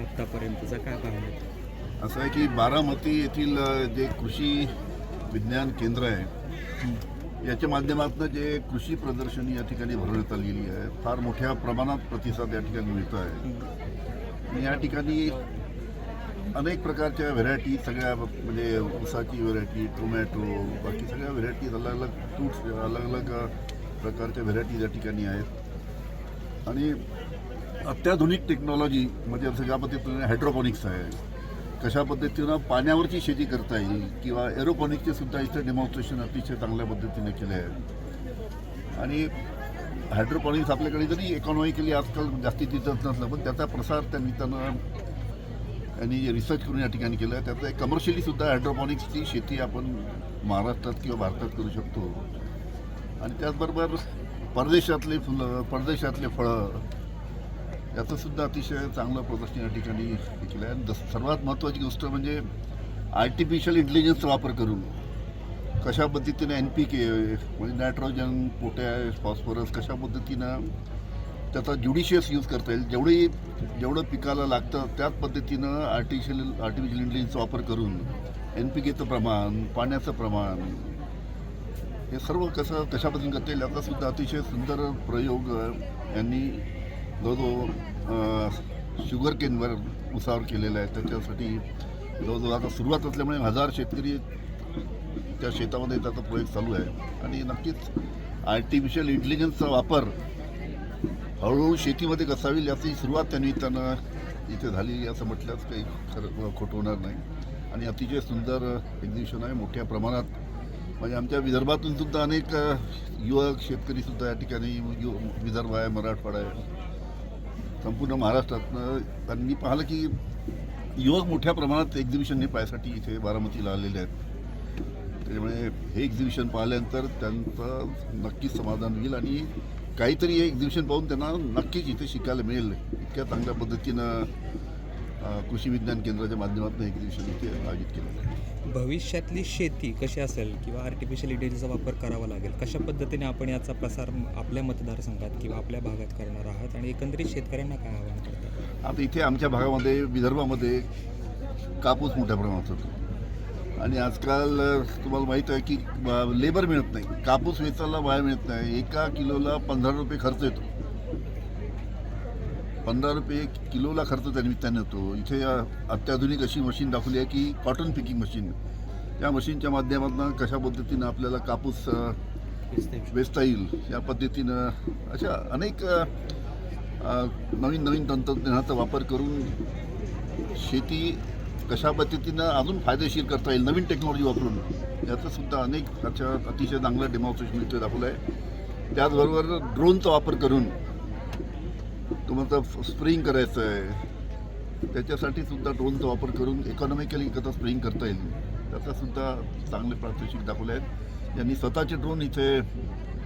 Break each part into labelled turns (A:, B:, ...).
A: आत्तापर्यंतचा काय भावना आहे?
B: असं आहे की बारामती येथील जे कृषी विज्ञान केंद्र आहे याच्या माध्यमातून जे कृषी प्रदर्शनी या ठिकाणी भरवण्यात आलेली आहे, फार मोठ्या प्रमाणात प्रतिसाद या ठिकाणी मिळतो आहे. आणि या ठिकाणी अनेक प्रकारच्या व्हेरायटी, सगळ्या म्हणजे ऊसाची व्हेरायटी, टोमॅटो, बाकी सगळ्या व्हेरायटीज, अलग अलग फ्रूट्स, अलग अलग प्रकारच्या व्हेरायटीज या ठिकाणी आहेत. आणि अत्याधुनिक टेक्नॉलॉजी म्हणजे असं ज्या पद्धतीने हायड्रोपॉनिक्स आहे, कशा पद्धतीनं पाण्यावरची शेती करता येईल, किंवा एरोपॉनिक्सचे सुद्धा इथं डेमॉन्स्ट्रेशन अतिशय चांगल्या पद्धतीने केले आहे. आणि हायड्रोपॉनिक्स आपल्याकडे जरी इकॉनॉमिकली आजकाल जास्ती दिसत नसलं, पण त्याचा प्रसार त्या निमित्तानं यांनी रिसर्च करून या ठिकाणी केलं आहे. त्याचं एक कमर्शियली सुद्धा हायड्रोपॉनिक्सची शेती आपण महाराष्ट्रात किंवा भारतात करू शकतो. आणि त्याचबरोबर परदेशातले फुलं, परदेशातले फळं याचं सुद्धा अतिशय चांगलं प्रदर्शन या ठिकाणी हे केलं आहे. आणि सर्वात महत्त्वाची गोष्ट म्हणजे आर्टिफिशियल इंटेलिजन्सचा वापर करून कशा पद्धतीने NPK म्हणजे नायट्रोजन, पोटॅश, फॉस्फरस कशा पद्धतीनं त्याचा ज्युडिशियस यूज करता येईल, जेवढं पिकाला लागतं त्याच पद्धतीनं आर्टिफिशियल इंटेलिजन्सचा वापर करून NPKचं प्रमाण, पाण्याचं प्रमाण हे सर्व कशा पद्धतीने करता येईल याचा सुद्धा अतिशय सुंदर प्रयोग यांनी जवळजवळ शुगर केनवर उसावर केलेला आहे. त्याच्यासाठी जवळजवळ आता सुरुवात असल्यामुळे 1000 शेतकरी त्या शेतामध्ये त्याचा प्रयोग चालू आहे. आणि नक्कीच आर्टिफिशियल इंटेलिजन्सचा वापर हळूहळू शेतीमध्ये कसा होईल याची सुरुवात त्या निमित्तानं इथे झाली असं म्हटल्यास काही खरं खोटं होणार नाही. आणि अतिशय सुंदर एक्झिबिशन आहे, मोठ्या प्रमाणात. म्हणजे आमच्या विदर्भातून सुद्धा अनेक युवक शेतकरीसुद्धा या ठिकाणी, विदर्भ आहे, मराठवाडा आहे, संपूर्ण महाराष्ट्रातनं त्यांनी पाहिलं की युवक मोठ्या प्रमाणात एक्झिबिशन पाहण्यासाठी इथे बारामतीला आलेले आहेत. त्यामुळे हे एक्झिबिशन पाहिल्यानंतर त्यांचं नक्कीच समाधान होईल आणि काहीतरी हे एक्झिबिशन पाहून त्यांना नक्कीच इथे शिकायला मिळेल. इतक्या चांगल्या पद्धतीनं कृषी विज्ञान केंद्राच्या माध्यमातून एक्झिबिशन इथे आयोजित केलं आहे.
A: भविष्यातली शेती कशी असेल किंवा आर्टिफिशियल इंटेलिजन्सचा वापर करावा लागेल, कशा पद्धतीने आपण याचा प्रसार आपल्या मतदारसंघात किंवा आपल्या भागात करणार आहात आणि एकंदरीत शेतकऱ्यांना काय आवाहन करतात?
B: आता इथे आमच्या भागामध्ये, विदर्भामध्ये कापूस मोठ्या प्रमाणात होतो. आणि आजकाल तुम्हाला माहीत आहे की लेबर मिळत नाही, कापूस वेचायला वाया मिळत नाही. एका किलोला 15 रुपये खर्च येतो, 15 रुपये किलोला खर्च त्या निमित्ताने होतो. इथे अत्याधुनिक अशी मशीन दाखवली आहे की कॉटन पिकिंग मशीन. त्या मशीनच्या माध्यमातून कशा पद्धतीनं आपल्याला कापूस वेचता येईल या पद्धतीनं अशा अनेक नवीन तंत्रज्ञानाचा वापर करून शेती कशा पद्धतीनं अजून फायदेशीर करता येईल नवीन टेक्नॉलॉजी वापरून याचं सुद्धा अनेक अतिशय चांगलं डेमॉन्स्ट्रेशन इथे दाखवलं आहे. त्याचबरोबर ड्रोनचा वापर करून तुम्हाला स्प्रेइंग करायचं आहे, त्याच्यासाठी सुद्धा ड्रोनचा वापर करून इकॉनॉमिकली कसं स्प्रेइंग करता येईल त्याचासुद्धा चांगले प्रात्यक्षिक दाखवले आहेत. यांनी स्वतःचे ड्रोन इथे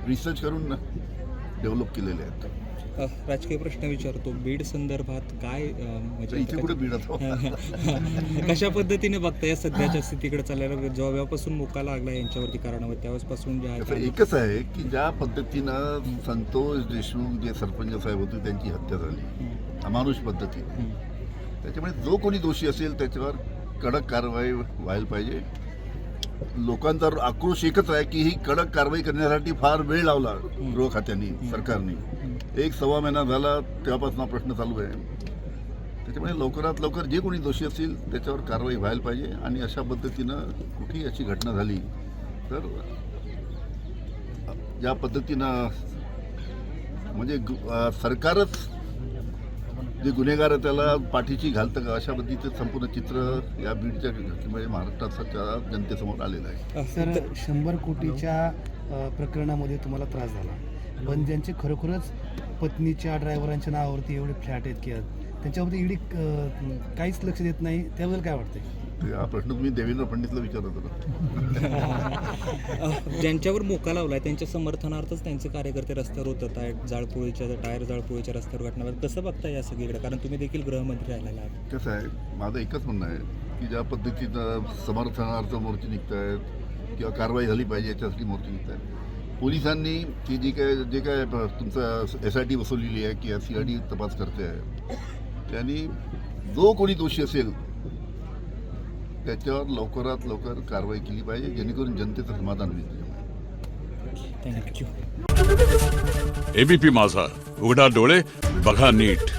B: रिसर्च करून डेव्हलप केलेले आहेत.
A: राजकीय प्रश्न विचारतो, बीड संदर्भात काय म्हणजे
B: इथे कुठे बीड
A: कशा पद्धतीने बघता या सध्याच्या स्थितीकडे चाललेला, जेव्हापासून मुका लागला यांच्यावरती कारणावर त्यावेळेसपासून जे आहे
B: एकच आहे की ज्या पद्धतीनं संतोष देशमुख जे सरपंच साहेब होते त्यांची हत्या झाली अमानुष पद्धतीने, त्याच्यामुळे जो कोणी दोषी असेल त्याच्यावर कडक कारवाई व्हायला पाहिजे. लोकांचा आक्रोश एकच आहे की ही कडक कारवाई करण्यासाठी फार वेळ लावला गृह खात्याने, सरकारने. 1-1.25 महिना झाला तेव्हापासून हा प्रश्न चालू आहे. त्याच्यामुळे लवकरात लवकर जे कोणी दोषी असतील त्याच्यावर कारवाई व्हायला पाहिजे. आणि अशा पद्धतीनं कुठेही अशी घटना झाली तर ज्या पद्धतीनं म्हणजे सरकारच जे गुन्हेगार आहे त्याला पाठीशी घालतं का, अशा पद्धतीचं संपूर्ण चित्र या बीडच्या म्हणजे महाराष्ट्राच्या जनतेसमोर आलेलं आहे.
C: सर, 100 कोटीच्या प्रकरणामध्ये तुम्हाला त्रास झाला, पण ज्यांचे खरोखरच पत्नीच्या, ड्रायव्हरांच्या नावावरती एवढे फ्लॅट आहेत की त्यांच्यावरती ईडी काहीच लक्ष देत नाही, त्याबद्दल काय वाटतंय?
B: हा प्रश्न तुम्ही देवेंद्र फडणवीसला विचारत होता.
A: ज्यांच्यावर मोका लावलाय त्यांच्या समर्थनार्थच त्यांचे कार्यकर्ते रस्त्यावर उतरत आहेत, टायर जाळपोळीच्या रस्त्यावर घटना. कसं बघता या सगळीकडे, कारण तुम्ही देखील गृहमंत्री राहिलेला आहात?
B: कसं आहे, माझं एकच म्हणणं आहे की ज्या पद्धतीनं समर्थनार्थ मोर्चे निघत आहेत किंवा कारवाई झाली पाहिजे याच्यासाठी मोर्चे निघत आहेत. पोलिसांनी ती जे काय तुमचं SIT बसवलेली आहे किंवा CID तपास करते आहे, त्यांनी जो कोणी दोषी असेल त्याच्यावर लवकरात लवकर कारवाई केली पाहिजे, जेणेकरून जनतेचं समाधान होईल.
A: थँक्यू.
D: एबीपी माझा, उघडा डोळे बघा नीट.